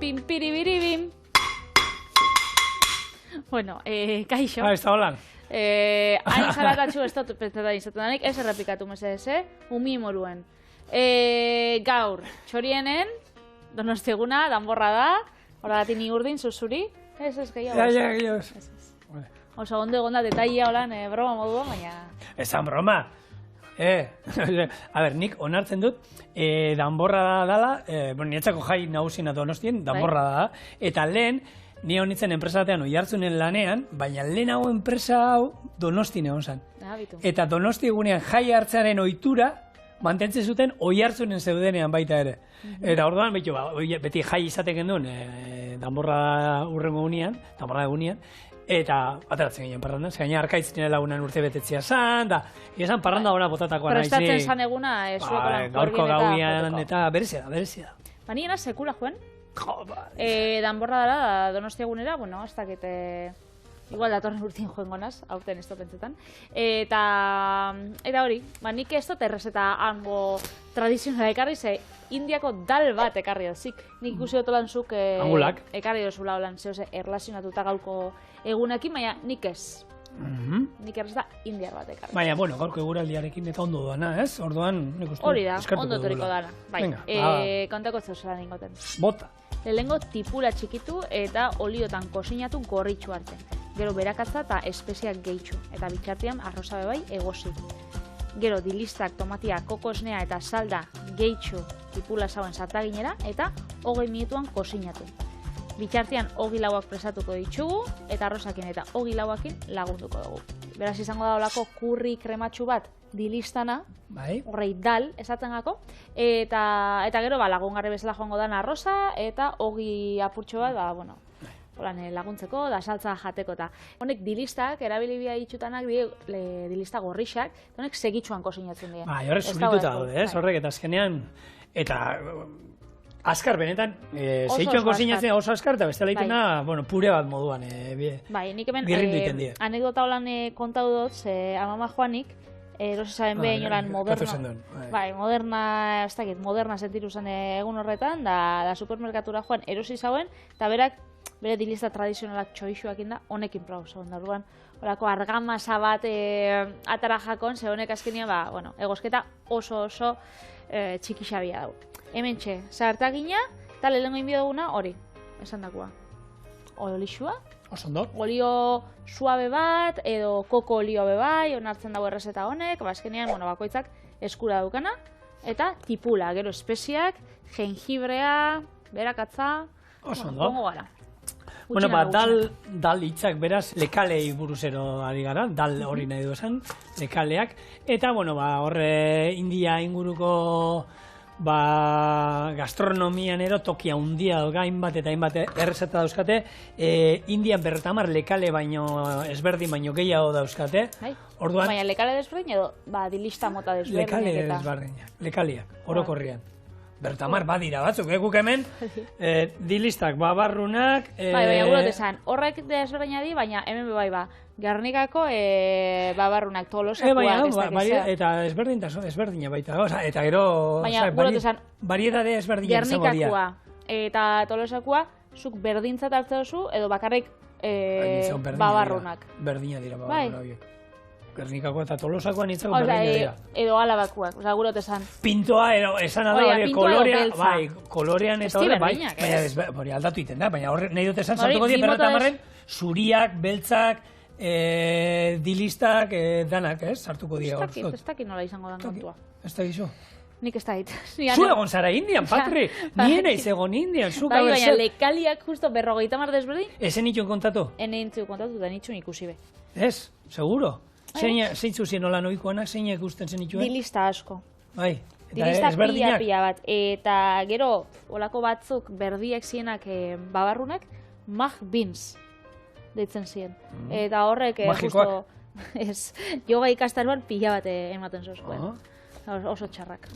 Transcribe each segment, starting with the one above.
pimpiribiribim. Bueno, kaixo. Ez da holan. Hain zaratatxu ez dut pentsatzen izaten danik, ez errepikatu mesedez, umi moruen. Gaur, txorienen, Donosti eguna, danborra da, horregatik ni urdin, zuzuri. Ez gehiago. Ja. Oso, ondo egon da, detaila holan, broma moduan, baina... Esan broma. A ber, nik onartzen dut, danborra dala, niretzako jai nagusina Donostien, danborra da, eta lehen, ni honitzen enpresatean Oiartzunen lanean, baina lehenago enpresa hau Donostien egon zen. Eta Donosti egunean jai hartzearen ohitura mantentzen zuten Oiartzunen zeudenean baita ere. Eta orduan, beti jai izaten genduen, danborra urrengo egunean, danborra egunean, eta ateratzen ginen parrandan, gaina Arkaitzinen lagunan urte betetzea zan, da, esan parranda ona botatakoa naiz. Prestatzen zan eguna, gaurko gauian, eta berezia da. Ba, nien sekula joen. Danborra dara, Donostia egunera, bueno, ez dakit, igual datorren urtien joen gonaz, aurten ez pentsetan. Eta hori, ba, nik ez dut errezeta hango tradizionala ekarri, ze Indiako dal bat ekarri dozik. Nik ikusi dut lanzuk ekarri dozula holan, zehose erlazionatuta gaurko egunekin, baina nik ez. Nik errezeta Indiar bat ekarri. Baina, bueno, gaurko eguraldiarekin eta ondo doana, ez? Orduan, nik uste hori da, ondo toriko dana. Bai, kontako zeuzela ningoten. Bota. Lehengo tipula txikitu eta oliotan kosinatu gorritxu arte. Gero berakatza eta espeziak gehitxu. Eta bitxartian arroza bebai egosi. Gero dilistak, tomatia, kokosnea eta salda gehitxu tipula zauen sartaginera eta 20 minutuan kosinatu. Bitxartian 24 presatuko ditugu eta arrozakin eta 24 lagunduko dugu. Beraz izango da olako kurri krematxu bat dilistana, horrei dal esaten gako, eta gero lagungarri bezala joango da arroza eta 20 apurtxo bat, laguntzeko, da saltza jateko eta. Honek dilistak, erabilibia itxutanak, dilista gorrixak, honek segitxuan kosinatzen dira. Horrek zurituta daude, ez? Horrek eta azkenean, eta azkar, benetan, segitxuan kosinatzen oso azkar, eta beste leitena, pure bat moduan, nik hemen, birrindu iten dira. Anekdota holan kontau dut, amama Joanik, erosi zaben behin holan moderna sentiru zen egun horretan, da supermerkatura joan erosi zauen, eta berak, bere dilista tradizionalak txoixuak inda, honekin prau zauen da. Orduan, horako argamasa bat atara jakon, ze honek azkenia, egosketa oso txikixabia dau. Hemen txe, zartagina, eta lehenko inbio duguna hori, esan dakoa. Olixua, olio suabe bat, edo koko olio bebai, onartzen dago errezeta honek, azkenean, bakoitzak eskura daukana, eta tipula, gero espeziak, jengibrea, berakatza, gongo gara. Dal hitzak beraz, lekalei buruzero ari gara, dal hori nahi du esan, lekaleak, eta, horre India inguruko gastronomian tokia handia hainbat eta hainbat errezeta dauzkate, Indian 50 lekale baino ezberdin baino gehiago dauzkate. Baina lekale desberdin edo dilista mota desberdin? Lekale desberdinak, lekaliak, orokorrian. 50 badira batzuk, guk hemen, dilistak, babarrunak... Baina gurot esan, horrek desberdina di, baina hemen bebai Gernikako babarrunak, tolosakoak, eta ezberdina baita, eta gero... Baina gurot esan, variedade ezberdina izango dira. Gernikakoa eta tolosakoa, zuk berdintzat hartze duzu, edo bakarrik babarrunak. Berdina dira babarrunak. Gernikakoa eta tolosakoa nintzako berdina dira. Edo alabakoak, gurot esan. Pintoa, esan da, kolorean eta horre, baina aldatu iten da, baina horre nahi dut esan sartuko dira, berretamarren, zuriak, beltzak, dilistak, danak, sartuko dira. Ez dakit nola izango dan kontua. Ez dakit zo? Nik ez dakit. Zu egon zara Indian, Patri, nien eiz egon Indian. Baina lekaliak justo 50 desberdin? Ezen itxun kontatu? Ene itxun kontatu, da nitxun ikusi be. Ez, seguro? Zeintzu zien hola noikoanak, zeinak ikusten zen itxuen? Dilista asko. Bai, eta ezberdinak? Dilista pila bat. Eta gero, olako batzuk berdiak zienak babarrunak, mag beans deitzen ziren. Eta horrek, justo, yoga ikastaruan pila bat ematen zozkoen. Oso txarrak.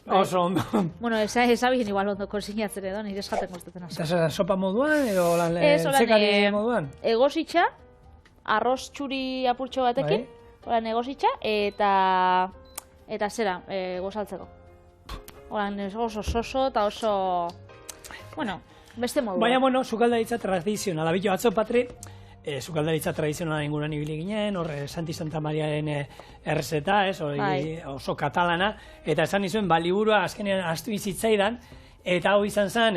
Oso ondo. Bueno, ezabien igual ondo konsinatzen edo, nire eskaten guztetzen asko. Eta sopa moduan, edo zekari moduan? Egositxa, arroz txuri apurtxo batekin, horan egositxa, eta zera, gozaltzeko. Horan oso soso eta oso Bueno, beste modu. Baina, bueno, sukaldaritza tradizionala. Bilo, atzo patri, sukaldaritza tradizionala inguruan ibili ginen, horre Santi Santa Mariaren errezeta, oso katalana, eta esan nizuen, liburua azkenean astu izitzaidan, eta hau izan zen,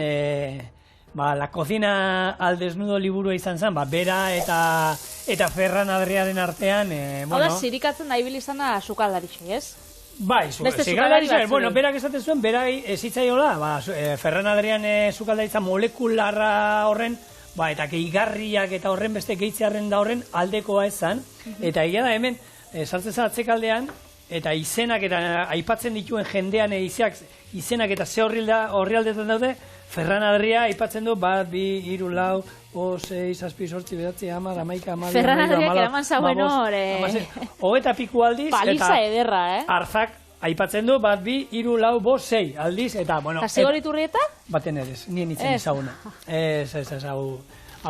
La cocina al desnudo liburua izan zen, bera eta Ferran Adriaren artean, Hau da, zirikatzen da ibili izana sukaldaritxo, ez? Bai, sukaldaritza, berak esaten zuen, berai zitzaiola, Ferran Adrian sukaldaritza molekularra horren, eta gehigarriak eta horren beste gehitzearen da horren aldekoa ezan, eta egia da hemen, sartzen zen atzekaldean, eta izenak eta aipatzen dituen jendean izenak eta ze horrialdetan daude, Ferran Adria aipatzen du, 1, 2, 3, 4, 5, 6, 7, 8, 9, 10, 11, 12, Ferran Adriak eraman zauen hor, hogeta piku aldiz, paliza ederra, Arzak aipatzen du, 1, 2, 3, 4, 5, 6 aldiz, eta, bueno... Zigor Iturrieta? Baten ez, nien itzen izaguna. Ez, hau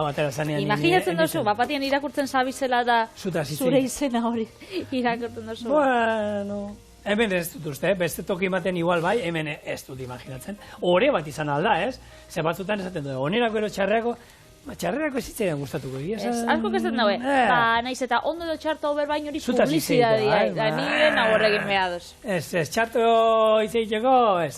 atera zanean... Imaginatzen dozu, bapatien irakurtzen zabizela da zure izena hori irakurtzen dozu. Bueno... Hemen ez dut uste, beste toki ematen igual bai, hemen ez dut imaginatzen. Ore bat izan alda, ez? Ze batzutan esaten du, onerako ero txarrerako ez zitzaidan gustatuko. Ez, asko kesten daue. Naiz eta ondo edo txarto ober baino hori publizidadia. Nire nago horregin behadoz. Ez, txarto itzeiteko, ez.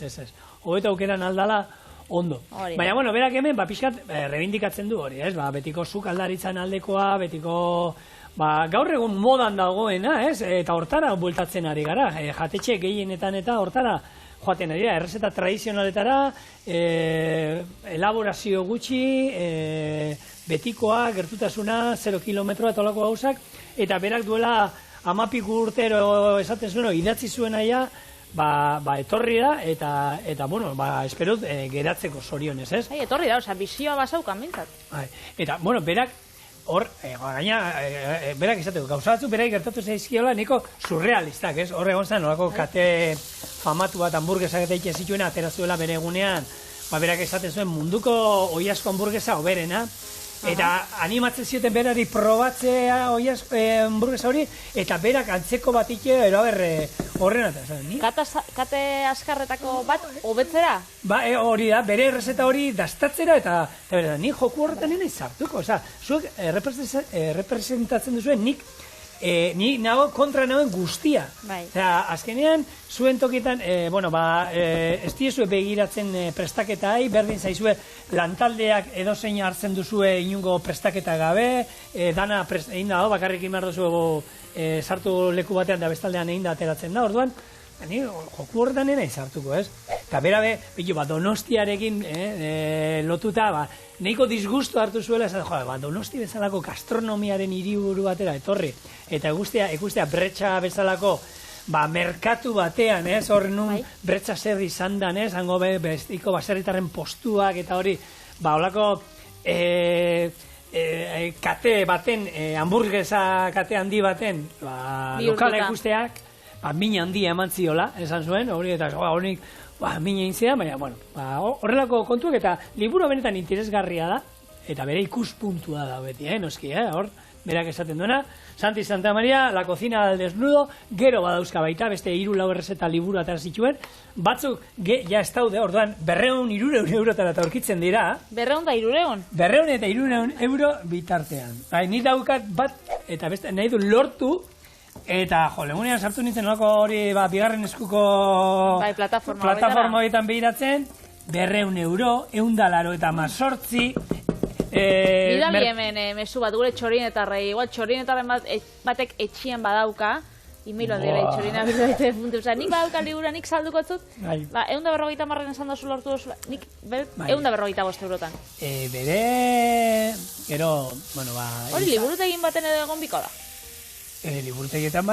Hobeto aukeran aldala, ondo. Baina, bueno, berak hemen, pixkat, rebindikatzen du hori, ez? Betiko sukaldaritzan aldekoa, betiko... gaur egun modan dagoena, ez? Eta hortara bueltatzen ari gara. Jatetxe gehienetan eta hortara joaten ari gara. Errezeta tradizionaletara, elaborazio gutxi, betikoa, gertutasuna, 0 kilometroa eta olako gauzak. Eta berak duela 10 urtero esaten zuen, idatzi zuen aia, etorri da, eta bueno, esperot geratzeko zorionez, ez? Etorri da, bizioa basaukan bintzat. Eta, bueno, berak, hor, gaina, berak izateko, gauza batzu berak gertatu zaizkiola niko surrealistak, ez? Hor egon zen, horako kate famatu bat hamburguesak eta ike zituena, atera zuela bere egunean, berak esaten zuen munduko oiazko hamburguesa oberena, eta animatzen zioten berari probatzea hamburguesa hori, eta berak antzeko bat ike, horren Kate askarretako bat, hobetzera? Hori da, bere errezeta hori dastatzera, eta ni joku horretan nina izartuko, zuek representatzen duzuen ni nago kontra nagoen guztia. Azkenean, zuen tokietan, ez diezue begiratzen prestaketai, berdin zaizue lantaldeak edozein hartzen duzue inungo prestaketa gabe, dana egin da, bakarrik imar duzu sartu leku batean da bestaldean egin da ateratzen da, orduan, joku horretan nena izartuko, ez? Eta berabe, Donostiarekin lotuta, nahiko disgustu hartu zuela, Donosti bezalako gastronomiaren hiriburu batera etorri, eta ikustea bretxa bezalako merkatu batean, ez? Horre nun bretxa zer izan dan, ez? Hango bestiko baserritarren postuak eta hori, holako kate baten, hamburguesa kate handi baten, lokala ikusteak, mina handia eman ziola, esan zuen, hori eta horik mina intzea, baina, horrelako kontuak eta liburu benetan interesgarria da, eta bere ikuspuntua da beti, noski, hor, berak esaten duena, Santi Santa Maria, La cocina al desnudo, gero badauzka baita, beste 3-4 errezeta liburu atara zituen, batzuk, ja ez daude, orduan, 200-300 eurotara aurkitzen dira. 200 eta 300? 200 eta 300 euro bitartean. Ni daukat bat, eta beste, nahi du lortu, eta, legunean sartu nintzen nolako hori, bigarren eskuko plataforma horietan behiratzen, 200 euro, 188, Bidali hemen mesu bat gure txorinetarrei, igual txorinetarren batek etxien badauka, imilo dira txorina.eus, nik badauka libura, nik salduko etzut, 150 marren esan dozu lortu dozu, nik 155 eurotan. Bere, gero, hori liburutegin baten edo egon biko da? Liburutegietan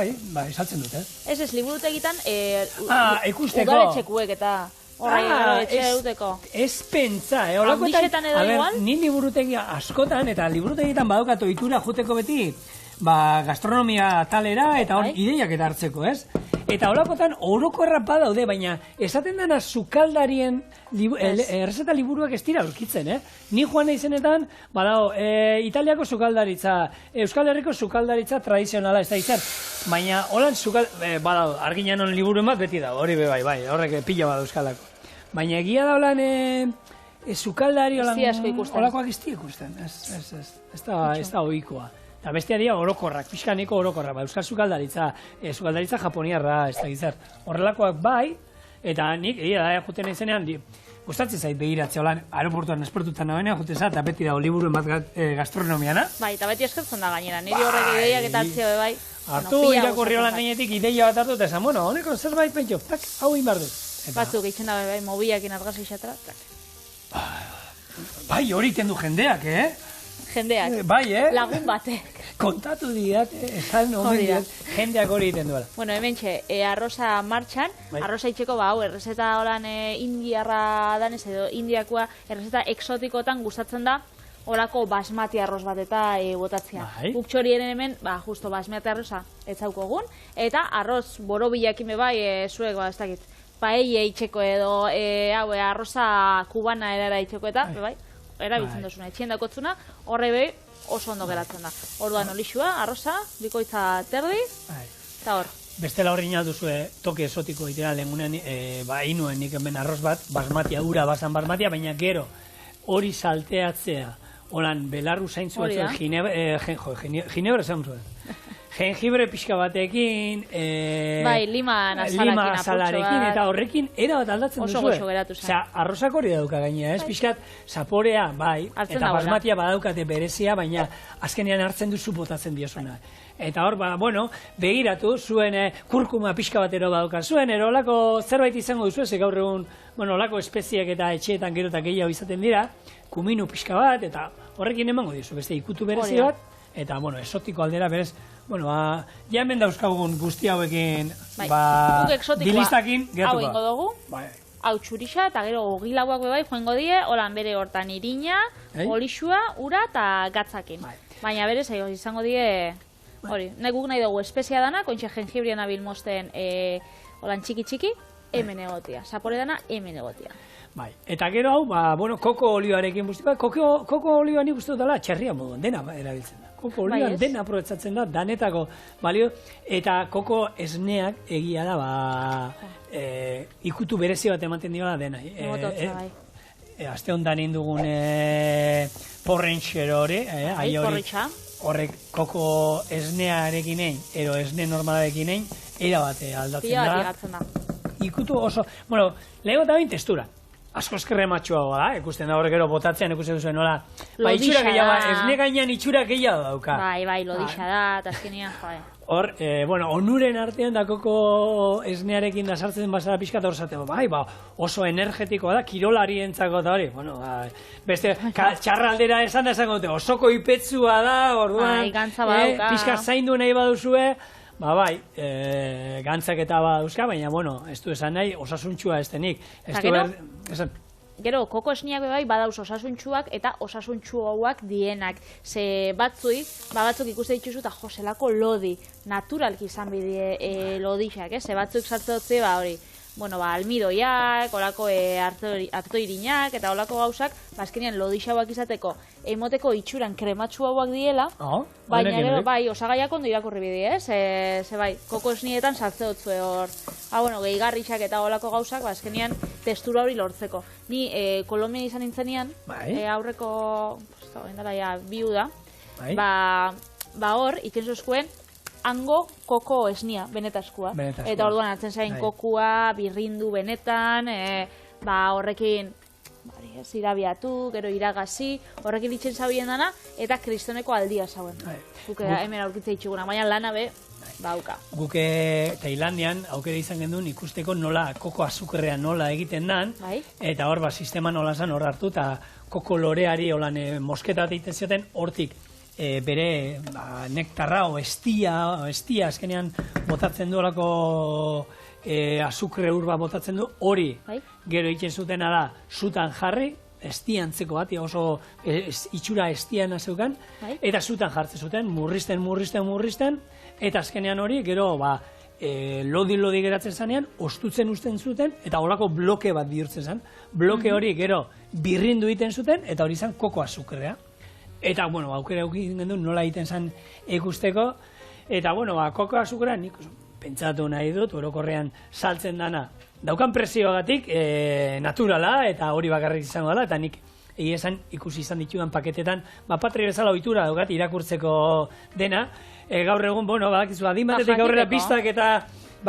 esaltzen dut, Ez, liburutegitan ikusteko udaletxekuek eta... Ez pentsa, handixetan edo igual? Ni liburutegi askotan, eta liburutegietan badaukat ohitura juteko beti, gastronomia talera, eta hor ideiak eta hartzeko, ez? Eta holakotan orokorra badaude, baina esaten dena sukaldarien errezeta liburuak ez dira aurkitzen, Ni joan izenetan, Italiako sukaldaritza, Euskal Herriko sukaldaritza tradizionala ez da izan, baina holan badau, arginanon liburu bat beti dago, hori bai, horrek pila bada euskalako. Baina egia da holan sukaldari asko ikusten. olakoak ez ikusten. Ez da ohikoa. Eta bestia dira orokorrak, pixkaniko orokorrak, euskal sukaldaritza japoniarra, ez da gizar. Horrelakoak bai, eta nik, da, juten izenean, gustatzen zait begiratzea, holan, aeroportuan esportutan nagoenean, juten zait, eta beti dago liburuen bat gastronomiana. Bai, eta beti eskertzen da gainera, niri horrek ideiak eta hartzea bai. Hartu, irakurri holan gainetik ideia bat hartu, eta esan, bueno, honeko zerbait pentsu, tak, hau inbar dut. Batzuk, eitzen da bai, mobiakin argazki xatra, tak. Bai, hori tendu jendeak, Jendeak, bai, lagun batek. Kontatu diat, esan omen diat, jendeak hori egiten duela. Bueno, hementxe, arroza martxan, arroza itxeko, hau, errezeta holan indiarra danez edo indiakoa, errezeta exotikotan gustatzen da, horako basmati arroz bat eta botatzea. Guk txorien hemen, justo basmati arroza etzaukogun, eta arroz borobilakin bai, zuek, ez dakit, paella itxeko edo, arroza kubana erara itxeko eta, bai, erabiltzen duzuna, etxien dakotzuna, horre behi oso ondo geratzen da. Orduan olixua, arroza, bikoitza terdi, eta hor. Bestela horri inalduzue toke esotiko itera lehengunean, inuen nik hemen arroz bat, basmatia, ura basan basmatia, baina gero hori salteatzea, holan belarru zaintzu batzuen, ginebra zaun zuen. Jengibre pixka batekin, bai, lima azalarekin, eta horrekin era bat aldatzen duzue. Oso goxo geratu zen. Osea, arrozak hori dauka gainea, ez? Pixkat, zaporea, bai, eta basmatia badaukate berezia, baina azkenean hartzen duzu botatzen diosuna. Eta hor, bueno, begiratu, zuen kurkuma pixka batero badauka zuen, olako zerbait izango duzu, ze gaur egun, bueno, olako espeziak eta etxeetan gero eta gehiago izaten dira, kuminu pixka bat, eta horrekin emango dizu, beste ikutu berezi bat, eta, bueno, esotiko aldera berez, bueno, ja hemen dauzkagun guzti hauekin, dilistakin gertuko. Hau ingo dugu, hau txurixa, eta gero ogilauak bai joango die, holan bere hortan irina, olixua, ura eta gatzakin. Baina berez, izango die, hori, nahi dugu espezia dana, kointxe jengibrian abil mosten holan txiki-txiki, hemen egotia. Zapore dana, hemen egotia. Bai, eta gero hau, bueno, koko olioarekin guzti, koko olioa nik uste dutela txerria moduan, dena erabiltzen da. Koko olioan dena aprobetzatzen da, danetako balio, eta koko esneak egia da, ikutu berezi bat ematen diola dena. Aste hondan indugun porrentxero hori, horrek koko esnearekin egin, ero esne normalarekin egin, erabate aldatzen da. Ikutu oso, bueno, lehenko eta bain testura. Asko eskerre matxuago da, ikusten da horrek gero botatzean ikusten duzuen, nola, itxura gehiago, esne gainean itxura gehiago dauka. Bai, lodixa da, eta azkenean, joe. Hor, bueno, onuren artean da koko esnearekin da sartzen bazara pixka eta hor zateko, bai, oso energetikoa da, kirolarientzako eta hori, bueno, beste, txarraldera esan da esango dute, osoko ipetsua da, orduan, pixka zaindu nahi baduzue, bai, gantzak eta badauzka, baina, bueno, ez du esan nahi, osasuntxua ez denik. Gero, koko esniak bai badauz osasuntxuak eta osasuntxuak dienak. Ze batzuk ikuste dituzu eta joselako lodi, naturalki izan bide lodixak, ze batzuk sartze dutze, hori, bueno, almidoiak, olako artoirinak eta olako gauzak, azkenean lodixauak izateko emoteko itxuran krematxu hauak diela, baina gero, bai, osagaiak ondo irakurri bide, ze bai, koko esnietan sartze dutzu hor, bueno, gehigarrixak eta olako gauzak, azkenean testura hori lortzeko. Ni Kolombian izan nintzenean, aurreko, biu da, hor, ikentzuzkuen, hango koko esnia, benetaskua. Eta orduan hartzen zain kokua, birrindu benetan, horrekin zirabiatu, gero iragazi, horrekin itxen zabien dana, eta kristoneko aldia zauen. Guke hemen aurkitza itxuguna, baina lana be, bauka. Guke Tailandian aukera izan genduen ikusteko nola koko azukrean nola egiten dan, eta hor sistema nola zan hor hartu, eta koko loreari mosketa egiten zioten hortik bere nektarra o estia azkenean botatzen duelako azukre urba botatzen du, hori gero egiten zutena da zutan jarri, estiantzeko bat, oso itxura estiana zeukan, eta zutan jartzen zuten, murrizten, eta azkenean hori gero lodi geratzen zanean, ostutzen usten zuten, eta holako bloke bat bihurtzen zen, bloke hori gero birrindu egiten zuten, eta hori zen koko azukrea. Eta, bueno, aukera egiten genuen nola egiten zen ikusteko. Eta, bueno, koko azukera nik pentsatu nahi dut, orokorrean saltzen dana daukan presioagatik naturala eta hori bakarrik izango dela, eta nik egia esan ikusi izan ditudan paketetan, patri bezala ohitura daukat irakurtzeko dena, gaur egun, badakizu, adin batetik aurrera pistak eta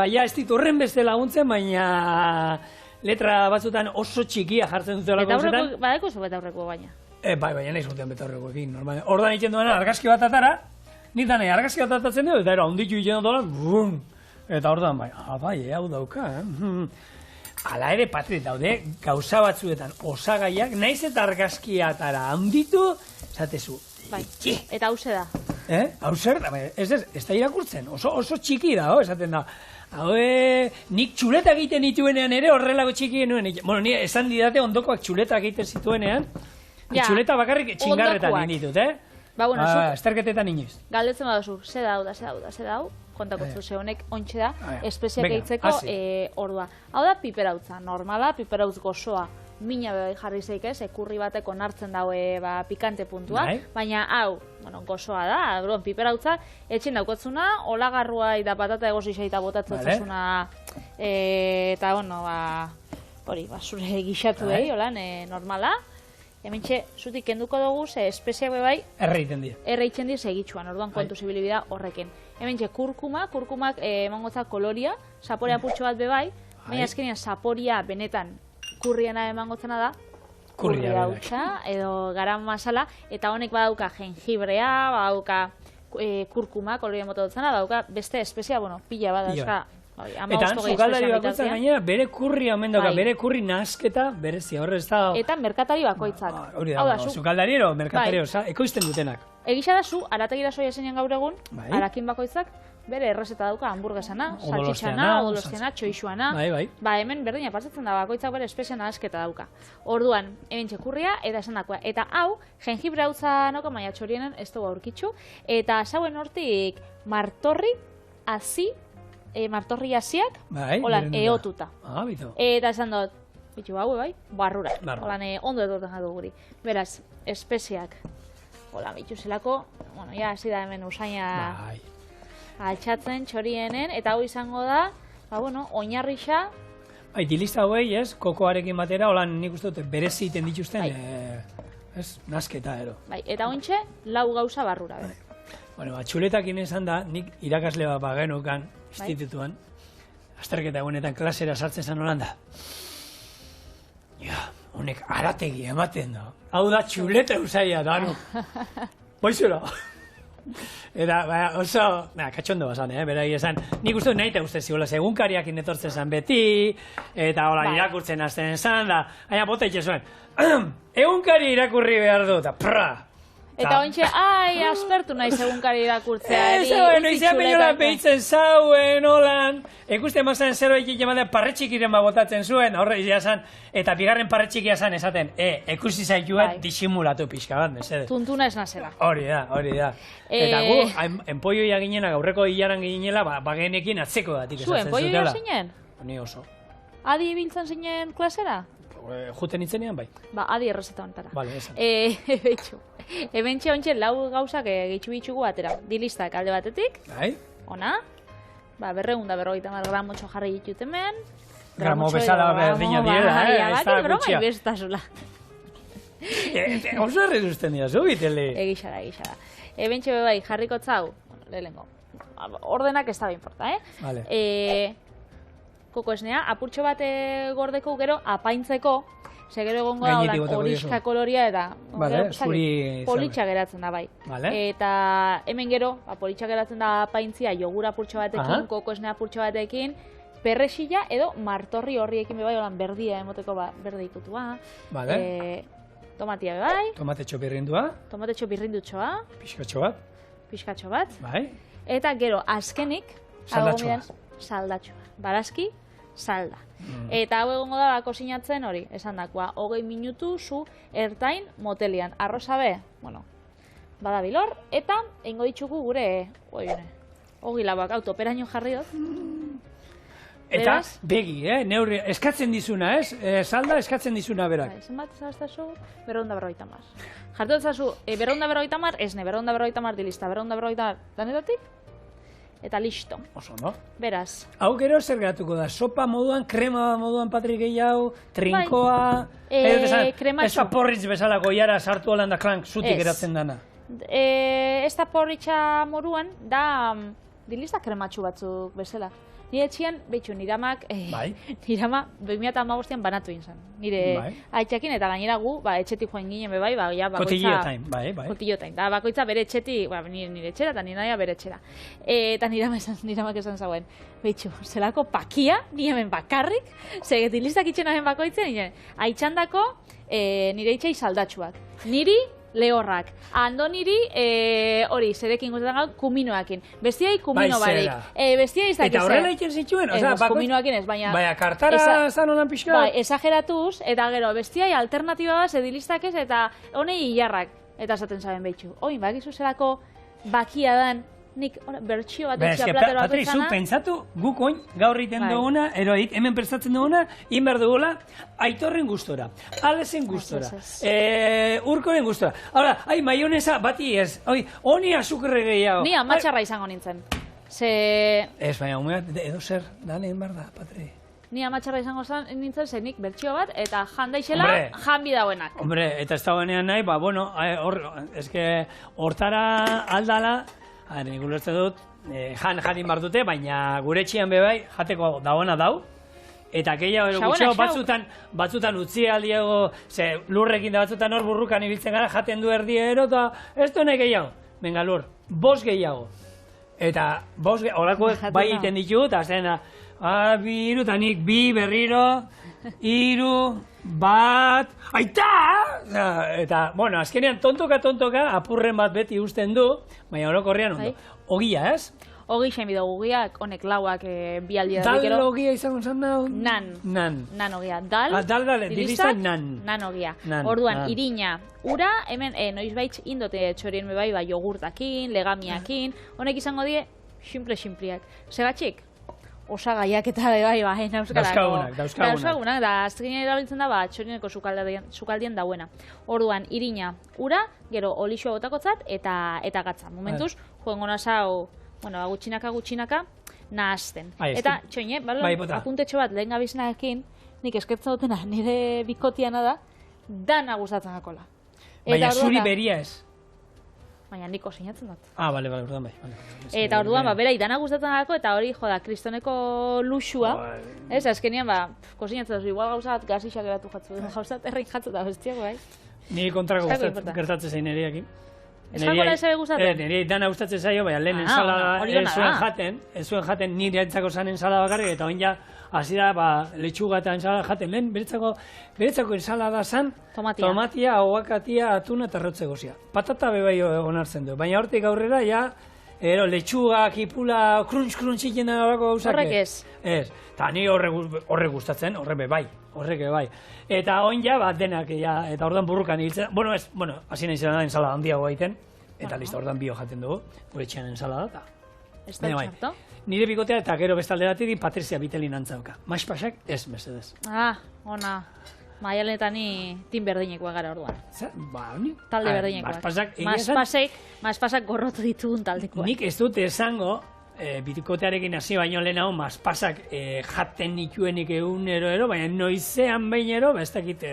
ja, ez dit horren beste laguntzen, baina letra batzutan oso txikia jartzen dutela gauzetan. Eta badeko zu betaurreko baina? Baina nahi zuten betaurrekoekin, normal. Ordan egiten duena argazki bat atara, nintan argazki bat atatzen dut, eta onditu egiten dola, eta ordan hau dauka, Hala ere, Patri, daude, gauza batzuetan osagaiak, naiz eta argazkia atara handitu, zatezu. Eta hause da. Hau zer da, ez da irakurtzen, oso txiki da, esaten da. Hau, nik txuleta egiten dituenean ere horrelako txiki nuen. Bueno, ni esan didate ondokoak txuleta egiten zituenean, txuleta bakarrik txingarretan inditut, esterketetan inoiz. Galdetzen baduzu, ze dau, kontako ze honek ontsi da, espeziak eitzeko ordua. Hau da piperautza, normala, piperautz gozoa, mina bebai jarri zeik ez, ekurri bateko nartzen daue pikante puntua, baina hau, gozoa da, piperautza, etxin daukotzuna, olagarrua eta patata egosisa eta botatzezuna, eta, hori, zure gixatu holan, normala. Hementxe, zutik kenduko dugu, ze espeziak bebai... Erreiten dira segitxuan, orduan kontu zibilibida horrekin. Hementxe, kurkumak emangotza koloria, zapore apurtxo bat bebai, baina azkenean zaporia benetan kurriena emangotzena da, kurria hautsa, edo garam masala, eta honek badauka jengibrea, badauka kurkuma, koloria mota dutzena, badauka beste espezia, pila badauzka. Eta sukaldari bakoitzak gainera, bere kurri amendoka, bere kurri nasketa, berezia, horre ez da... Eta merkatari bakoitzak. Hori da, sukaldari ero, merkatari ekoizten dutenak. Egisa da zu, arategira soia zeinen gaur egun, arakin bakoitzak, bere errezeta dauka hamburguesana, saltxitxana, odolostiana, txoixuana. Hemen berdina pasatzen da, bakoitzak bere espezian nasketa dauka. Orduan, hemen txekurria, eta esan dakoa. Eta hau, jengibre hautza nauka maia txorienen, ez dugu aurkitzu, eta zauen hortik martorri, martorri hasiak, holan, eotuta. Eta esan dut, bitu hau, barrura. Holan, ondo edoten gadu guri. Beraz, espeziak, holan, bitu zelako, hasi da hemen usaina altxatzen txorienen, eta hau izango da, oinarrixa. Dilista hauei, kokoarekin batera, holan, nik uste dut, berezi iten dituzten, nasketa, ero. Eta ointxe, lau gauza barrura, txuletakin esan da, nik irakasle bat bagenukan, institutuan, azterketa egunetan klasera sartzen zen Holanda. Honek arategi ematen da. Hau da txuleta usaia, danu. Boizura. Eta, oso, katxondo bazan, bera esan, nik uste nahi eta uste ziola, egunkariak inetortzen zen beti, eta hola irakurtzen hasten zen, da, aina bota itxezuen, egunkari irakurri behar du, eta prra! Eta ointxe, aspertu nahi egunkari irakurtzeari. Izan behiola behitzen zauen, holan. Ekusten mazan zerbait ematen parretxikiren botatzen zuen, horre izan, eta bigarren parretxikia zan esaten, ekusi zaituet disimulatu pixka bat, mesedez. Tuntuna ez nazela. Hori da. Eta gu, enpoioia ginena, gaurreko hilaran ginela, bagenekin atzeko datik esatzen zutela. Enpoioia zinen? Ni oso. Adi ibiltzen zinen klasera? Juten itzenean, bai. Adi errezeta honetara. Bale, esan. Betxu. Hementxe hontxe lau gauzak gehitxu bitxugu atera. Dilistak alde batetik. Bai. Ona. 250 gramotxo jarri ditut hemen. Gramo bezala berdina direla, ez da groma gutxia. ibestazula. Oso erredusten dira, zubitele. Egixara. Hementxe bebai jarriko txau, lehenengo. Ordenak ez da importa, Vale. Koko esnea, apurtxo bat gordeko gero apaintzeko, segero egongo da horiska koloria eta politxa geratzen da bai. Eta hemen gero, politxa geratzen da apaintzia jogura apurtxo batekin, koko esnea apurtxo batekin, perrexila edo martorri horriekin bebai, holan berdia emoteko berde ikutua. Tomatia bebai. Tomate txopirrindua. Tomate txopirrindutxoa. Piskatxo bat. Bai. Eta gero, azkenik, saldatxoa. Barazki, salda. Eta hau egongo da kosinatzen hori, esan dakoa, 20 minutu zu ertain motelian. Arroza be, badabilor, eta eingo ditugu gure, hogi labak autoperaino jarri dut. Eta begi, neurri, eskatzen dizuna, salda eskatzen dizuna berak. Zenbat ezaztazu, 250. Jartu ezazu, 250, esne, 250 dilista, 250 danetatik, eta listo. Oso, no? Beraz. Hau gero zer geratuko da? Sopa moduan, krema moduan Patrik gehiago, trinkoa... Krematxo. Ez da porritz bezala goiara sartu holan da klank, zutik geratzen dana. Ez da porritxa moruan, da dilista krematxu batzuk bezala. Nire etxian, behitxu, nire amak, nire ama 2015an banatu inzan. Nire aitxakin eta gainera gu, etxetik joan ginen bebai, bakoitza... Kotillo time, bai. Kotillo time, da bakoitza bere etxetik, nire etxera eta nire naia bere etxera. Eta nire amak esan zauen, behitxu, zelako pakia, nire hemen bakarrik, dilistak itxen hemen bakoitzen, nire aitxandako nire itxai saldatxuak. Niri, lehorrak. Ando niri, hori, zerekin guztetan gau, kuminoakin. Bestiai kumino barik. Bestiai ez dakiz. Eta horrela iken zituen? Kuminoakin ez, baina... Baina, kartara zan honan pixka? Bai, esageratuz, eta gero, bestiai alternatiba bat, edilistak ez, eta honei hilarrak. Eta esaten zaben behitxu. Oin, bakizu zelako bakia dan, nik bertxio bat etxia platero bat Patri, zu pentsatu guk oin gaur egiten duguna, eroik, hemen prestatzen duguna, inber dugula, Aitorren gustora, Alesen gustora, Urkoren gustora. Hala, maionesa bati ez, honi azukre gehiago. Ni amatxarra izango nintzen. Ez, baina, edo zer, danen bar da, Patri. Ni amatxarra izango nintzen zenik bertxio bat, eta jandaixela janbi dauenak. Hombre, eta ez dauenean nahi, bueno, hortara aldala, nik ulertzen dut, janin bar dute, baina gure etxian bebai jateko dagoena dau. Eta gehiago gutxeo batzutan utzi aldiago, lurrekin da batzutan hor burrukan ibiltzen gara, jaten du erdiero, eta ez duenek gehiago. Venga, lur, 5 gehiago. Eta 5 horakoek bai egiten ditu, eta zena, 2, eta nik 2 berriro, 3, 1, aita! Eta, bueno, azkenean tontoka, apurren bat beti usten du, baina orokorrean ondo. Ogia, ez? Ogi xain bidau, ogiak, honek lauak bi aldi da. Dal ogia izango zan nau? Nan. Nan ogia. Dal, dilistak, nan. Nan ogia. Orduan, irina, ura, hemen, noizbaitz indote txorien bebai, jogurtakin, legamiakin, honek izango die, ximpliak. Segatxik? Osagaiak eta bai, dauzkagunak, da azkenean erabiltzen da, txorineko sukaldien dauena. Orduan, irina, ura, gero olixoa botakotzat eta gatza. Momentuz, joango nazau, gutxinaka, nahazten. Eta, txoine, apuntetxo bat, lehen gabizinakin, nik eskertzen dutena, nire bikotiana da, dana gustatzen dakola. Baina zuri beria ez. Baina niko sinatzen dut. Bale, orduan bai. Eta orduan, berai, dana gustatzen dako, eta hori, kristoneko luxua, ez, azkenian, kosinatzen dut, igual gauzat, gazixak eratu jatzu, gauzat, errein jatzu da bestiako, bai. Niri kontrako gertatzen zain neriakin. Esango da ez ere gustatzen? Niri dana gustatzen zaio, baina lehen ensalada ez zuen jaten, nire entzako zan ensalada bakarrik, eta oin ja, hasi da, letxuga eta ensalada jaten, lehen beretzako ensalada zan, tomatia, aguakatia, atuna eta errotze gozia. Patata bebai onartzen du, baina hortik aurrera, ja, letxuga, kipula, krunch iken da horako gauzak. Horrek ez? Ez, eta ni horrek gustatzen, horrek bai. Eta oin ja, denak, eta ordan burrukan hiltzen, hasi nahi zela ensalada handiago egiten, eta listo, ordan bio jaten dugu, gure txean ensalada, eta... Ez da txarto? Nire bikotea eta gero bestalde batetik Patrizia Bitelin antzauka. Maispasak ez, mesedez. Ona. Maialetan ni tin berdinekoa gara orduan. Talde berdinekoak. Maspasak gorrotu ditugun taldekoa. Nik ez dut esango, bikotearekin hasi baino lehenago, maspasak jaten nituenik egunero, baina noizean behinero, ez dakit,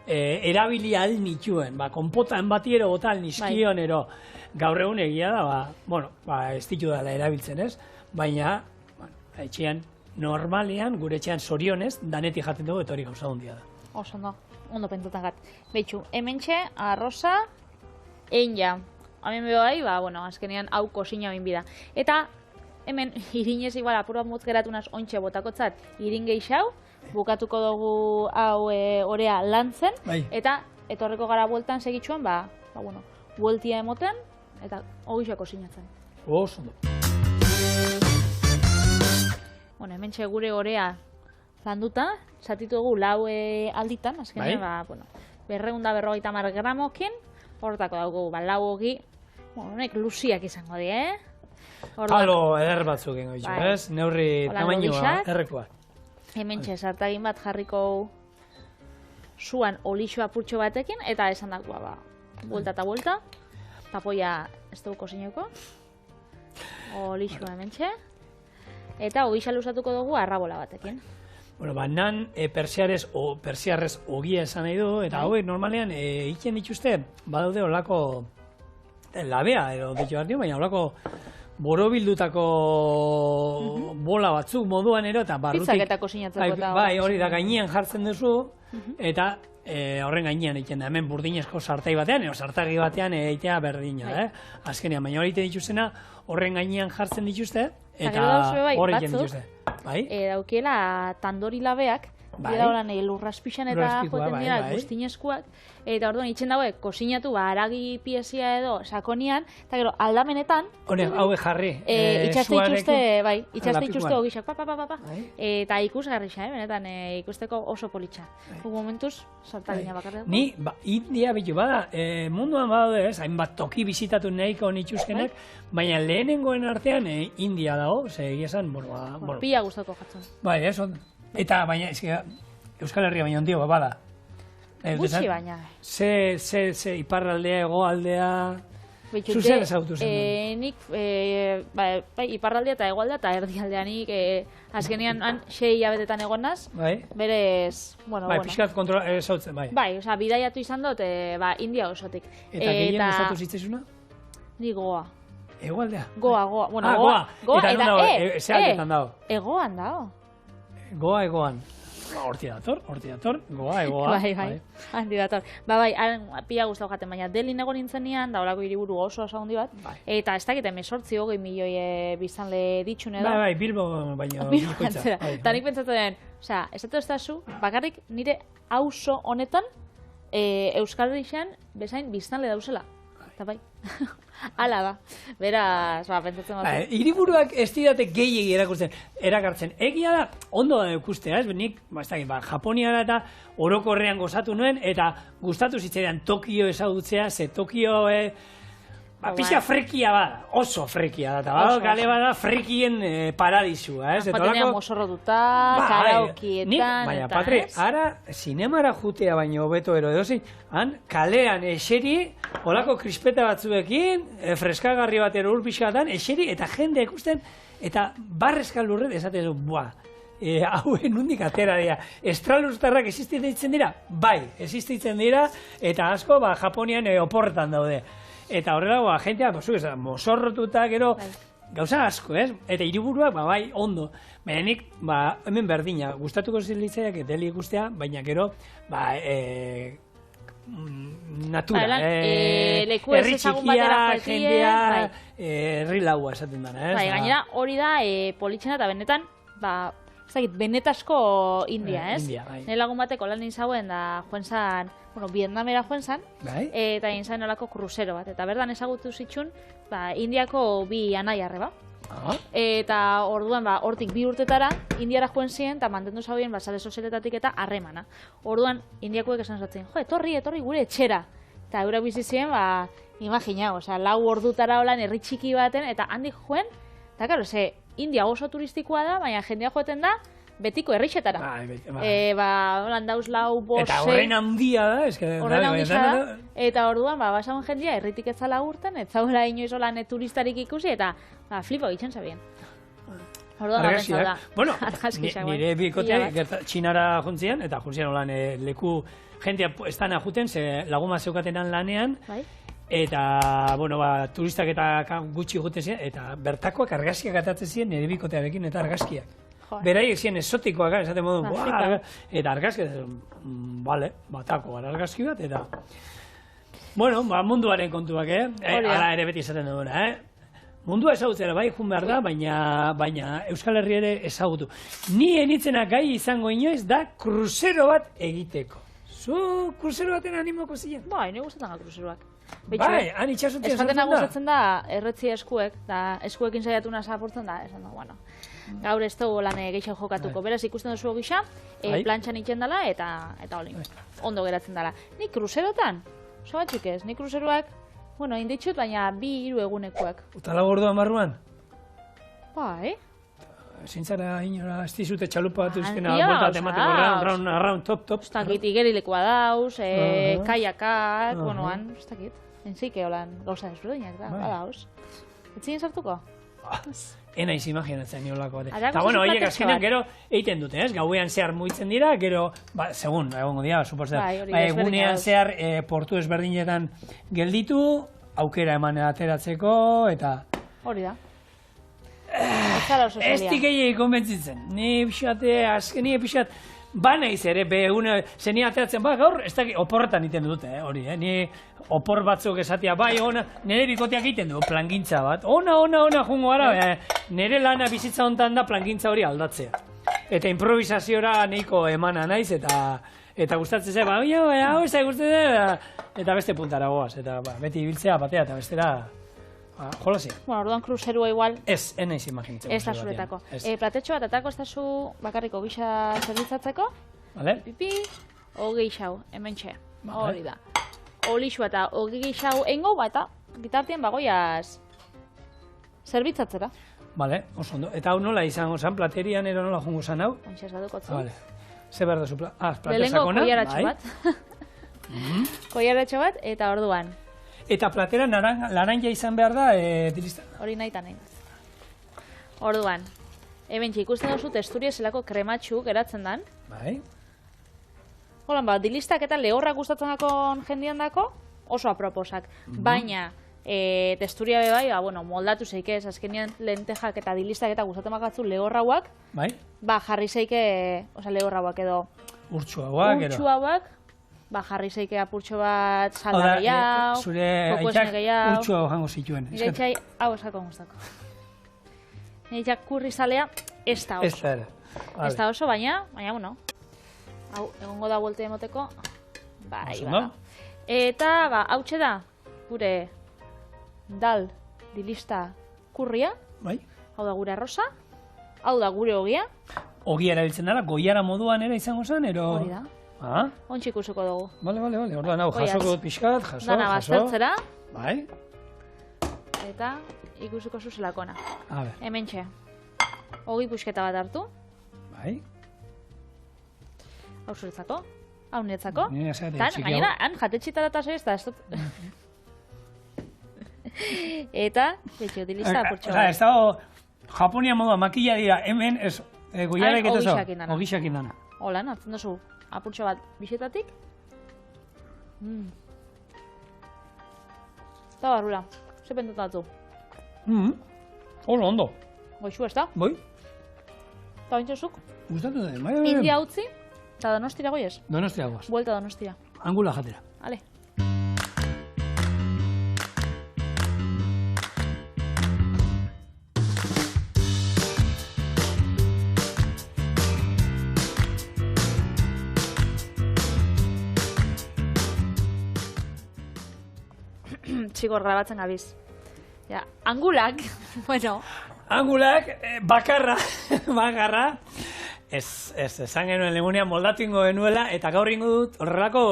erabili al nituen. Konpotan batiero botal niskionero. Gaur egun egia da, ez ditu dela erabiltzen ez, baina, etxean, normalean, gure etxean zorionez, danetik jaten dugu, eta hori gauza hundia da. Oso ondo pentsatan gat. Beitxu, hementxe, arroza, einja. Hemen bebai, azkenean hau kosina binbida. Eta, hemen, irinez igual, apurua mutz geratunaz ontxe botakotzat, irin geixau, bukatuko dugu hau orea lantzen, eta etorreko gara bueltan segitxuan, bueltia emoten, eta hogixako sinatzen. Oso. Hementxe gure orea landuta, zatitu dugu lau alditan, azkenean, 250 gramokin, horretako dugu, lau hogi, honek luziak izango di, Halo, eder batzuk ingo ditu, ez? Neurri tamainua, errekoa. Hementxe, sartagin bat jarriko zuan olixo apurtxo batekin, eta esan dagoa, buelta eta buelta, papoia ez dugu kozineko, Olixu hementxe. Eta hobixal usatuko dugu arrabola batekin. Bueno, nan persiarrez ogia esan nahi du, eta hauek normalean egiten dituzte, badaude olako labea, edo ditu bat baina olako borobildutako bola batzuk moduan ero, eta barrutik... Pizzaketako sinatzeko eta... Bai, hori da gainean jartzen duzu, eta horren gainean egiten da, hemen burdinezko sartai batean, edo sartagi batean egitea berdina, azkenean, baina hori egiten dituztena, horren gainean jartzen dituzte, eta hori egiten dituzte. Daukiela tandori labeak, dira horan lurraspixan eta joeten dira guztinezkoak, eta orduan itxen daue kosinatu haragi piezia edo sakonian, eta gero aldamenetan hauek jarri itxaste dituzte hogixak eta ikusgarri benetan ikusteko oso politxa. Momentuz sartagina bakarra. Ni India bitu bada, munduan badaude ez, hainbat toki bizitatu nahiko nituzkenak, baina lehenengoen artean India dago, egia esan, pila gustoko jatzen. Bai, ez, eta baina, Euskal Herria baina ondio, bada. Gutxi baina. Ze iparraldea, hegoaldea... Zuzen ezautu zen. Nik, iparraldea eta hegoaldea eta erdialdea nik azkenean 6 hilabetetan egon naz. Berez, Bai, pixkat kontrola ezautzen, bai. Bai, oza, bidaiatu izan dut, India osotik. Eta gehien gustatu zitzaizuna? Ni Goa. Hegoaldea? Goa. Eta non dago, ze aldetan dago? Egoan dago. Goa, egoan. Horti dator, goa, egoa. Bai, handi dator. Bai, pila guztau jaten, baina Delhin egon nintzenean, da horako hiriburu oso handi bat, eta ez dakit 18-20 milioi biztanle ditxune da. Bai, Bilbo baino bilkoitza. Eta nik pentsatzen den, osea, esatu ez da zu, bakarrik nire auzo honetan Euskal Herrian bezain biztanle dauzela. Eta bai, ala da. Beraz, pentsatzen bat. Hiriburuak ez didate gehiegi erakartzen. Egia da, ondo da ikustea, ez? Nik, Japoniara eta orokorrean gozatu nuen, eta gustatu zitzaidan Tokio ezagutzea, ze Tokio pixa frekia bada, oso frekia da, eta gale bada frekien paradisua, ez? Joatenean mosorrotuta, karaokietan, baina, Patri, ara, zinemara jutea baino hobeto edozein, han, kalean eseri, olako krispeta batzuekin, freskagarri bat ero urpixkatan, eseri, eta jende ikusten, eta barrezkal lurret, esaten du, hauen nundik atera dira. Estralustarrak existitzen dira? Bai, existitzen dira, eta asko, Japonian oporretan daude. Eta horrela, jentea, mosorrotuta, gero, gauza asko, ez? Eta hiriburuak, bai, ondo. Baina nik, hemen berdina, gustatuko zilitzaiak Delhi ikustea, baina gero, natura, herri txikia, jendea, herri laua esaten dara, ez? Bai, gainera, hori da, politxena eta benetan, benetasko India, ez? India, bai. Nire lagun bateko lan izauen da joen zan, Vietnamera joen zan, eta egin zan olako kruzero bat. Eta berdan ezagutu zitxun, Indiako bi anai arreba. Eta orduan, hortik 2 urtetara, Indiara joen ziren, eta mantendu zauen, sare sozialetatik eta harremana. Orduan, Indiakoek esan zatzen, etorri gure etxera. Eta eura bizi ziren, imagina, 4 ordutara holan herri txiki baten, eta handik joen, eta karo, India oso turistikoa da, baina jendea joeten da, betiko herrixetara. Holan dauz 4, 5, 6... Eta horren handia da, horren handia da, eta orduan, basauen jendea herritik ez zala urten, ez zaula inoiz holan turistarik ikusi, eta flipo egiten zabien. Orduan, argazkia da. Bueno, nire bikote Txinara juntzian, eta juntzian holan leku jendea estana juten, laguma zeukatenan lanean, eta, turistak eta gutxi juten ziren, eta bertakoak argazkiak atatzen ziren nire bikotearekin eta argazkiak. Beraiek ziren esotikoak, esaten modu, eta argazkiak, batako argazki bat, eta... Bueno, munduaren kontuak, ala ere beti esaten duguna, Mundua ezagutzera bai jun behar da, baina Euskal Herri ere ezagutu. Ni enitzena gai izango inoiz da kruzero bat egiteko. Zu kruzero baten animoko ziren? Bai, nire gustatzen kruzeroak. Bai, han itxasuntzen sartzen da? Gustatzen da erretzi eskuek, eta eskuekin saiatu nasa apurtzen da, esan da, gaur ez dugu lan gehiago jokatuko. Beraz ikusten duzu gisa, plantxan itxen dela eta ondo geratzen dela. Ni kruzerotan, oso batxik ez, ni kruzeroak, inditxut, baina 2-3 egunekoak. Eta 4 orduan barruan? Bai. Zintzara inora, ez dizute txalupa bat euskena, bolta tematiko, round, top. Ez dakit, igerilekoa dauz, kaiakak, ez dakit. Entzik eolan gauza desberdinak da, dauz. Ez ziren sartuko? Enaiz imaginatzen niolako bat. Harago Eta bueno, zu horiek platetxo azkenean bat. gero egiten dute, ez? Gauean zehar mugitzen dira, gero, segun, egongo dira, suposatzen. Bai, hori Bai, desberdina egunean dauz. zehar portu ezberdinetan gelditu, aukera eman ateratzeko, eta... Hori da. Ez zara oso Ez zaila. dikeiei konbentzitzen. Ni pixat, ba naiz ere, zenia ateratzen, gaur, ez dakit, oporretan iten dute, hori, ni opor batzuk esatia, bai, ona, nire bikoteak egiten du, plangintza bat, ona, jungo gara, nire lana bizitza hontan da plangintza hori aldatzea. Eta improvisaziora nahiko emana naiz, eta gustatzen ze, hau ez da gustatzen, eta beste puntara goaz, eta beti ibiltzea batea, eta bestera, jolasia. Bueno, orduan kruzerua igual Ez, enaiz imaginatzen. ez da zuretako. Platetxo bat atako ez da zu bakarriko gisa zerbitzatzeko, Vale? pipi, hogei xau, hemen txe. Vale. Hori da. Olixua eta hogei xau eingo eta bitartien bagoiaz zerbitzatzera. Vale, oso ondo. Eta hau nola izango zan, platerian ero nola jungo zan hau? Ontsa ez badukotzu. Vale. Ze behar duzu, plater Lehenengo sakona? koiaratxo bat. Koiaratxo bat, eta orduan. Eta platera laranja izan behar da, dilista. Hori nahi eta nahi. Orduan. Hemen ikusten duzu testuria zelako krematxu geratzen dan. Bai. Holan dilistak eta lehorrak gustatzen dakon jendian dako, oso aproposak. Baina, testuria be bai, moldatu zeike ez, azkenean lentejak eta dilistak eta gustatzen bakatzu lehorrauak, Bai. jarri zeike, lehorrauak edo Urtsu hauak, ero. urtsu hauak, jarri zeike apurtxo bat salda gehiago, Zure koko aitak esne gehiago. urtsu hau jango zituen. Nire itxai, hau esako gustako. Nire itxak kurri zalea, ez da Ez oso. da ere. Ez da oso, baina, bueno, hau, egongo da buelte emoteko, bai, Oso ba. ondo. Eta, hautxe da, gure dal dilista kurria, Bai. hau da gure arroza, hau da gure ogia, Ogia erabiltzen dara, goiara moduan ere izango zen, ero... hori da, Ah, ontsi ikusuko dugu. vale. Orduan hau, Oiaz. jasoko dut pixkat, Dana jaso. baztertzera, Bai. eta ikusiko zuzelakona. A ber, Hemen txe, ogi puxketa bat hartu, bai. hau zuretzako, hau niretzako, Nire esate tan, txiki gainera, hau. han jatetxitara eta ez da, ez dut. Eta, betxo, dilista apurtxo Osa, bat. ez dago, Japonia modua makilla dira, hemen, ez, goiarek eta zo, ogixakin dana. ogixakin dana. Hola, hartzen duzu, apurtxo bat bisetatik. Eta barrura, ze pentsatu. Oso ondo. Goixu, ez da? Bai, Eta bintzozuk, gustatu da, bai. India utzi, eta Donostira goiez. Donostia goaz, Buelta Donostira. angula jatera. Ale. Txikor grabatzen gabiz. Ja, angulak, bueno, Angulak, bakarra, esan genuen legunean moldatu ingo genuela, eta gaur ingo dut horrelako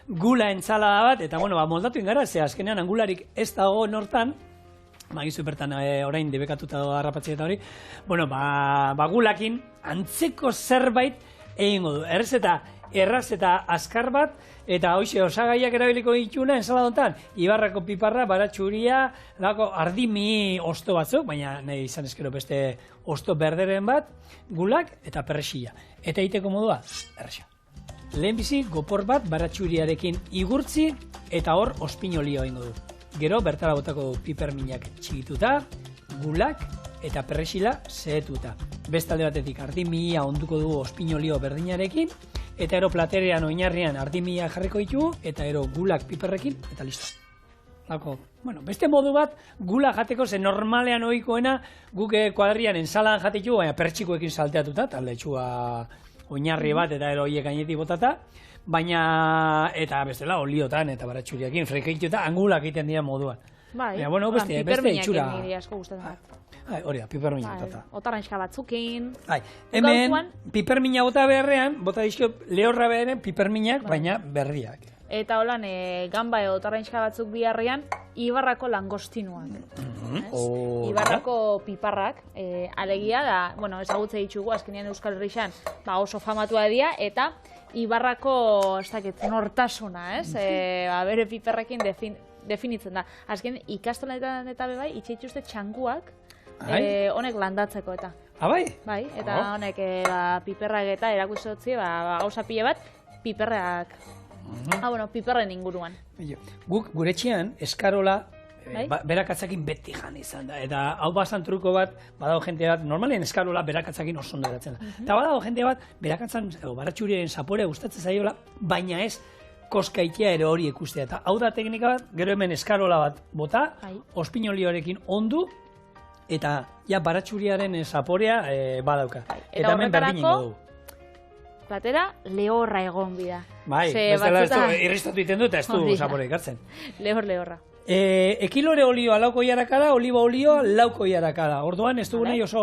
gula entzalada bat, eta bueno, moldatu ingara, ze azkenean angularik ez dago nortan, magizu bertan orain debekatuta doa harrapatzea eta hori, bueno, gulakin antzeko zerbait egingo du, erraz eta azkar bat, eta hoxe osagaiak erabiliko dituna ensaladontan, ibarrako piparra, baratxuria, lako ardimi osto batzuk, baina nahi izan eskero beste osto berderen bat, gulak eta perrexila. Eta egiteko modua, erresa. Lehenbizi gopor bat baratxuriarekin igurtzi eta hor ospinolio egingo du. Gero bertara botako du piperminak txikituta, gulak eta perrexila zehetuta. Bestalde batetik ardimia onduko du ospinolio berdinarekin, eta ero platerean oinarrian ardimia jarriko ditu, eta ero gulak piperrekin, eta listo. Lako, bueno, beste modu bat gula jateko, ze normalean ohikoena guk kuadrian ensaladan jatitu, baina pertsikoekin salteatuta, talde txua oinarri bat, eta ero horiek gainetik botata, baina, eta bestela, oliotan eta baratxuriakin, frekeituta, angulak egiten dira moduan. bai, Baina, bueno, beste itxura. niri asko gustatzen bat. Hori da, pipermina botata. Otarranxka batzukin. Hemen, Gaurkoan- pipermina bota beharrean, bota dizkio lehorra beharrean piperminak, baina berriak. Eta holan, gamba edo otarranxka batzuk biharrean, Ibarrako langostinuak. Ibarrako piparrak, alegia da, bueno, ezagutze ditugu, azkenean Euskal Herrixan, oso famatua dira, eta Ibarrako, ez dakit, nortasuna, ez? Bere piperrekin definitzen da. Azken, ikastoletan eta bebai, itxaituzte txanguak, honek landatzeko eta. Bai? Bai, eta honek piperrak eta erakustotzi, gauza pile bat, piperrak, piperren inguruan. Guk gure etxean eskarola berakatzakin beti jan izan da. Eta hau basan truko bat, badago jente bat, normalen eskarola berakatzakin oso ondo eratzen da. Eta badago jente bat, berakatzan, baratxurien zaporea gustatzen zaiola, baina ez koskaitea ere hori ikustea. Eta hau da teknika bat, gero hemen eskarola bat bota, ospinolioarekin ondu, eta ja baratxuriaren zaporea badauka. Eta hemen berdin ingo du. Platera, lehorra egon bida. Bai, bestela ez du irristatu iten dut, ez du zapore ikartzen. Lehorra. Ekilore olioa lauko jarakada, oliba olioa lauko jarakada. Orduan ez dugu nahi oso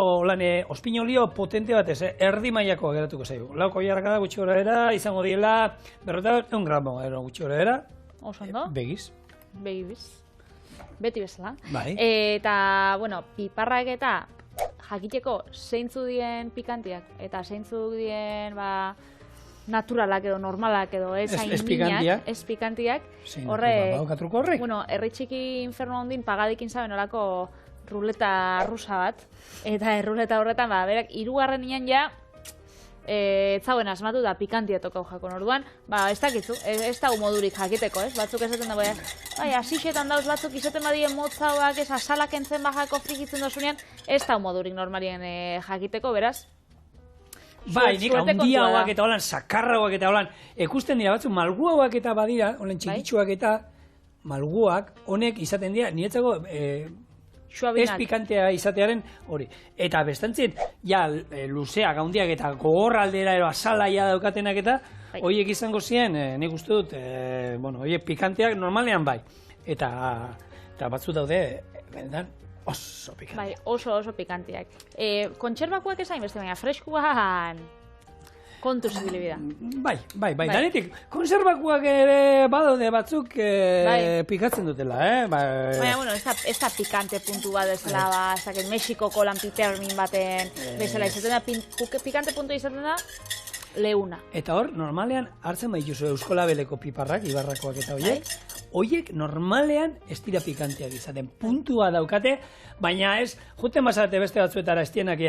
ospin olio potente batez, erdi mailakoa geratuko zaigu. Lauko jarakada gutxi gora era, izango diela, berrota, 1 gramo gutxi gora era. Oso ondo? Begiz. Beti bezala. Bai. Eta, piparrak eta jakiteko zeintzu dien pikantiak, eta zeintzu dien, naturalak edo normalak edo ez pikantiak. Horre, herri txiki inferno hondin pagadikin zaben olako ruleta rusa bat. Eta ruleta horretan, berak, 3. nian ja, etzauen asmatu da pikantia tokau jakon. Orduan, ez dakitzu, ez da modurik jakiteko, ez? Batzuk esaten da, asixetan dauz batzuk izaten badien motzauak, ez asalak entzen bajako frikitzen dozunean, ez da modurik normalien jakiteko, beraz. Bai, nik handia hauak eta holan, sakarra hauak eta holan, ekusten dira batzuk malgu hauak eta badira, holen txikitsuak eta malguak, honek izaten dira, niretzako ez pikantea izatearen hori. Eta bestantzien, luzeak, handiak eta gogorra aldera ero asalaia daukatenak eta, horiek izango ziren, nik uste dut, horiek pikanteak normalean bai. Eta batzu daude, benetan, oso pikantiak. Bai, oso pikantiak. Kontserbakoak ezain beste, baina freskuan kontu zibilibida. Bai. Danetik, konserbakoak ere badaude batzuk pikatzen dutela, Baina, ez da pikante puntu bat ezela, ez da, Mexikoko lan pipermin baten, bezala izaten da, pikante puntu izaten da, leuna. Eta hor, normalean, hartzen baituzu Euskolabeleko piparrak, Ibarrakoak eta horiek normalean ez dira pikanteak izaten. Puntua daukate, baina ez, juten bazate beste batzuetara estienak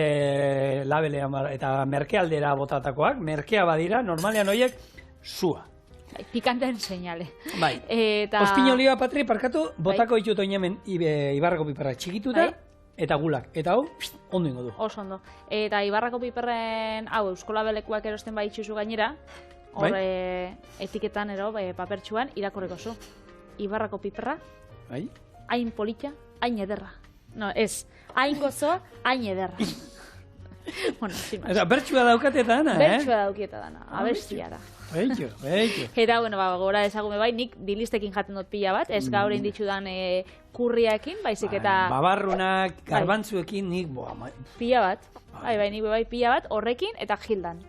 labelean eta merkealdera botatakoak, merkea badira, normalean horiek zua. Pikanteen seinale. Bai. Ospin olioa patri parkatu, botako ditut oinamen Ibarrako piparrak txikituta, eta gulak. Eta hau, ondo ingo du. Oso ondo. Eta Ibarrako piperren, Euskolabelekoak erosten baitxuzu gainera, horre etiketan ero, papertxuan, irakurriko zu. Ibarrako piperra, hain polita, hain ederra. No, ez, hain gozoa, hain ederra. Bertxua daukateta dana, Bertxua dauketa dana, abestia da. Eta, gora ezagume bai, nik dilistekin jaten dut pila bat, ez gaur inditxudan kurriakin, baizik eta... Babarrunak, garbantzuekin, nik, pila bat, nik bai pila bat, horrekin eta gildan.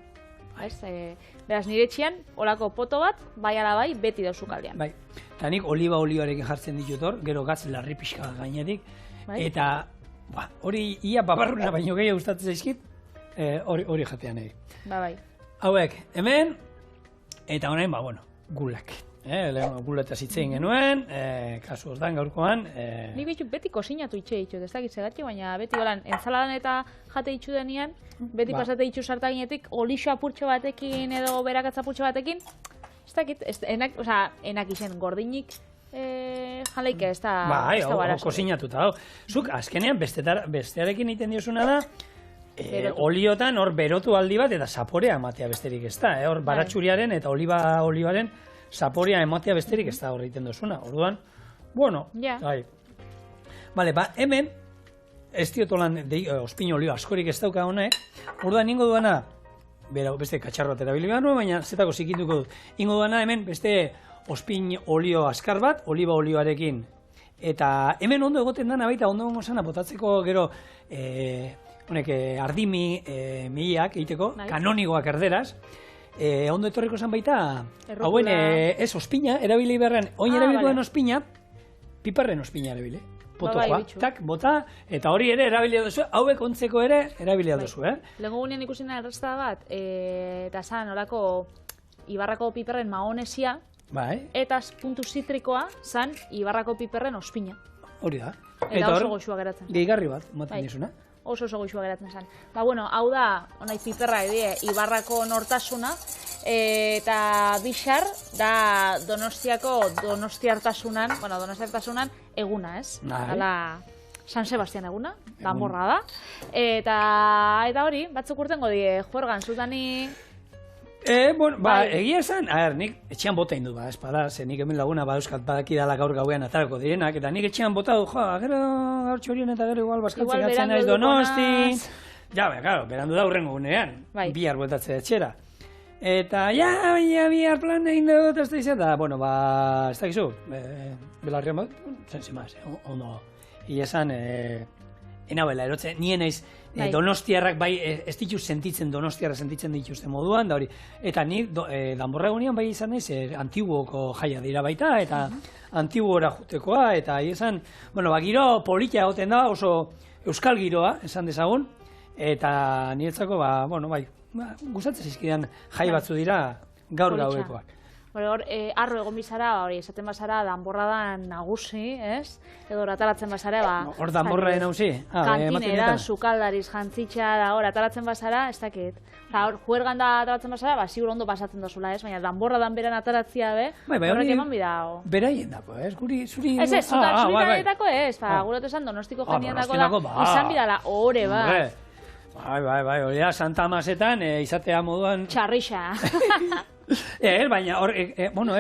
Beraz, nire txian, olako poto bat, bai ala bai, beti dauzu kaldean. Bai, eta nik oliba olioarekin jartzen ditut hor, gero gatz larri pixka gainetik, eta hori ia babarruna baino gehiago gustatzen zaizkit, hori jatean nahi. Bai. Hauek, hemen, eta honain, gulak. Guletaz hitzein genuen, kasu osdan gaurkoan. Nik bitu beti kozinatu itxe ditut, ez dakit segatxe, baina beti holan, entzaladan eta jate itxu denean, beti pasate itxu sartaginetik, olixo apurtxo batekin edo berakatza apurtxo batekin, ez dakit, enak izen gordinik, jaleike, ez da barazo. Bai, kozinatuta. Zuk, azkenean, bestearekin egiten diosuna da, oliotan hor berotu aldi bat eta zaporea ematea besterik ez da. Hor baratxuriaren eta olibaren zaporea ematea besterik ez da hor egiten duzuna. Orduan, bai. Bale, hemen, ez diotolan ospin olio askorik ez dauka honek, orduan ingo duana, beste katxarro bat erabili behar nuen, baina zetako zikinduko dut. Ingo duana hemen beste ospin olio askar bat, oliba olioarekin. Eta hemen ondo egoten dana baita, ondo gongo zana, botatzeko gero ardimi mihiak egiteko, kanonigoak erderaz, ondo etorriko zen baita, hauen ez ospina, erabili beharren, oin erabilikoen ospina, piparren ospina erabili. Potokoa, tak, bota, eta hori ere erabili duzu, hauek ontzeko ere erabili duzu, Lego gunean ikusina errezta bat, eta zan horako Ibarrako piperren maonesia, eta puntu zitrikoa zan Ibarrako piperren ospina. Hori da. Eta oso goxua geratzen. Gehigarri bat, ematen dizuna. Oso goxua geratzen zen. Ba, bueno, hau da, onai piperra edie, Ibarrako nortasuna, eta bixar da donostiartasunan eguna, ez? Hala, San Sebastian eguna, danborra da. Eta hori, batzuk urtengo die, Juergan, zutani... Egia esan, nik etxean bota indu, espada, ze nik hemen laguna bauzkat badaki dala gaur gauean atarako direnak, eta nik etxean bota du, gero gaur txorien eta gero igual baskatzen gatzen naiz Donosti. Ja, berandu da hurrengo gunean, bihar bueltatze etxera. Eta, bihar plan egin dut, ez da izan, da, ez da gizu, belarrian bat, zentzimaz, ondo, esan, enabela erotzen, nien naiz, donostiarrak bai, ez dituz sentitzen, donostiarrak sentitzen dituzte moduan, da hori. Eta ni, danborra egunean bai izan naiz, antiguoko jaia dira baita, eta antiguora jutekoa, eta izan, giro politia egoten da, oso euskal giroa, esan dezagun, eta niretzako, gustatzen zizkidan jai batzu dira gaur gauekoak. Hor, arro egon bizara, esaten bazara, danborradan nagusi, ez? Edo ataratzen bazara, hor danborraen nagusi? Kantinera, sukaldariz, jantzitxa, da hor, ataratzen bazara, ez dakit. Hor, Juergan da ataratzen bazara, sigur ondo pasatzen dozula, ez? Baina danborradan beran ataratzia, horrek eman bidao. Beraien dako, ez? Zuri... Ez, zuritanetako ez, guretu esan Donostiko jendean dako da, izan bidala, ore, Bai, hori da, Santa Masetan, izatea moduan... Txarrixa. Baina,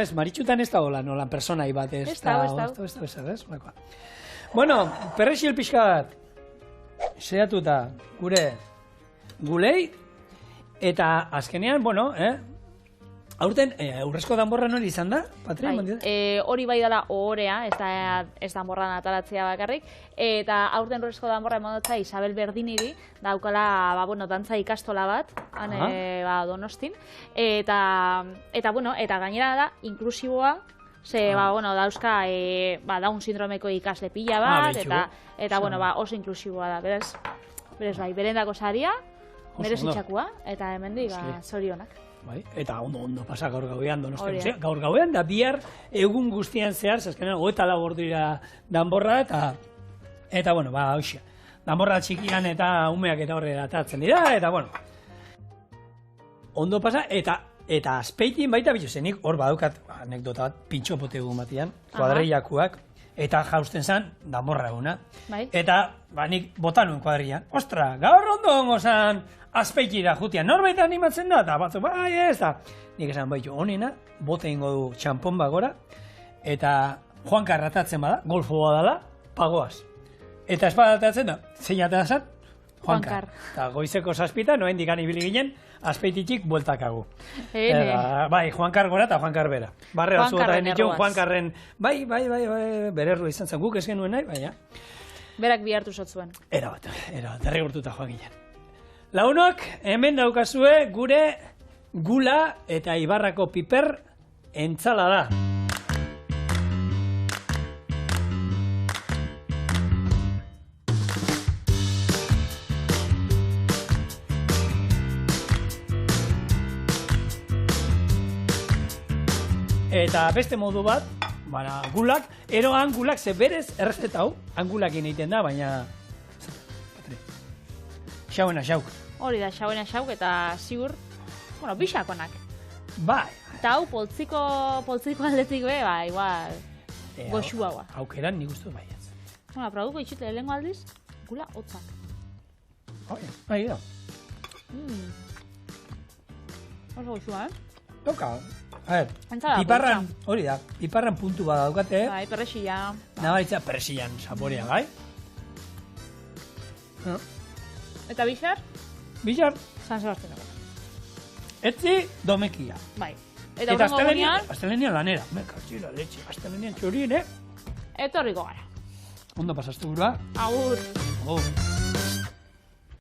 ez, Maritxutan ez da hola, nolan personai bat ez da. Ez. Bueno, perrexil pixka bat, seiatuta, gulei, eta azkenean, aurten, aurrezko danborran hori izan da, Patria? Hori bai dela ohorea, ez danborran ataratzea bakarrik, eta aurten aurrezko danborra emandotza Isabel Berdiniri, daukala, dantza ikastola bat, Donostin, eta gainera da, inklusiboa, ze, dauzka, Down sindromeko ikasle pila bat, eta oso inklusiboa da, berez bai, berendako saria, merezitxakua, eta hemendik, zorionak. Eta ondo pasa gaur gauean Donostian. Gaur gauean da bihar egun guztian zehar, zazkenean 24 ordu dira danborra, eta hoxia. Danborra txikian eta umeak eta horrela atatzen dira, eta ondo pasa, eta azpeitin baita bitzuzenik, hor badukat anekdota bat, pintxopote egun batian, kuadreiakuak, eta jausten zen danborra eguna. Eta nik bota nuen kuadrian, ostra, gaur ondo ongo zen, azpeitira jutian, norbait animatzen da, eta batzu, ez da. Nik esan baitu, honena, bote ingo du txampon bagora, eta Juankar ratatzen bada, golfoa dala, pagoaz. Eta espadatatzen da, zein atazat? Juankar. Eta goizeko zazpita, noen dikan ibili ginen, azpeititik bueltakagu. Bai, Juankar gora eta Juankar bera. Barre batzu eta ditu Juankarren, bai, bererru izan zen, guk ez genuen nahi, baina. Berak bihartu zotzuen. Era bat, derrigurtuta joan ginen. Launok, hemen daukazue gure gula eta Ibarrako piper entzalada. Eta beste modu bat, gulak, eroan gulak ze berez errezeta hau, angulakin egiten da, baina... Xauen axauk. Hori da, xauen axauk eta ziur, bixakonak. Bai. Eta hau, poltziko aldetik be, igual, goxua hua. Aukeran nik uste baiaz. Produko itxute, lehenko aldiz, gula hotzak. Bai, da. Oso goxua, Toka. Piparran, hori da, piparran puntu bat daukate. Bai, perrexila. Nabaritza perrexilan saborea, bai? Eta bixar? Bixar? San Sebastianeko. Etzi, domekia. Bai. Eta urrengo astelenian lanera. Merkatxila, letxe, astelenian txorien, Etorriko gara. Ondo pasastu burua? Agur.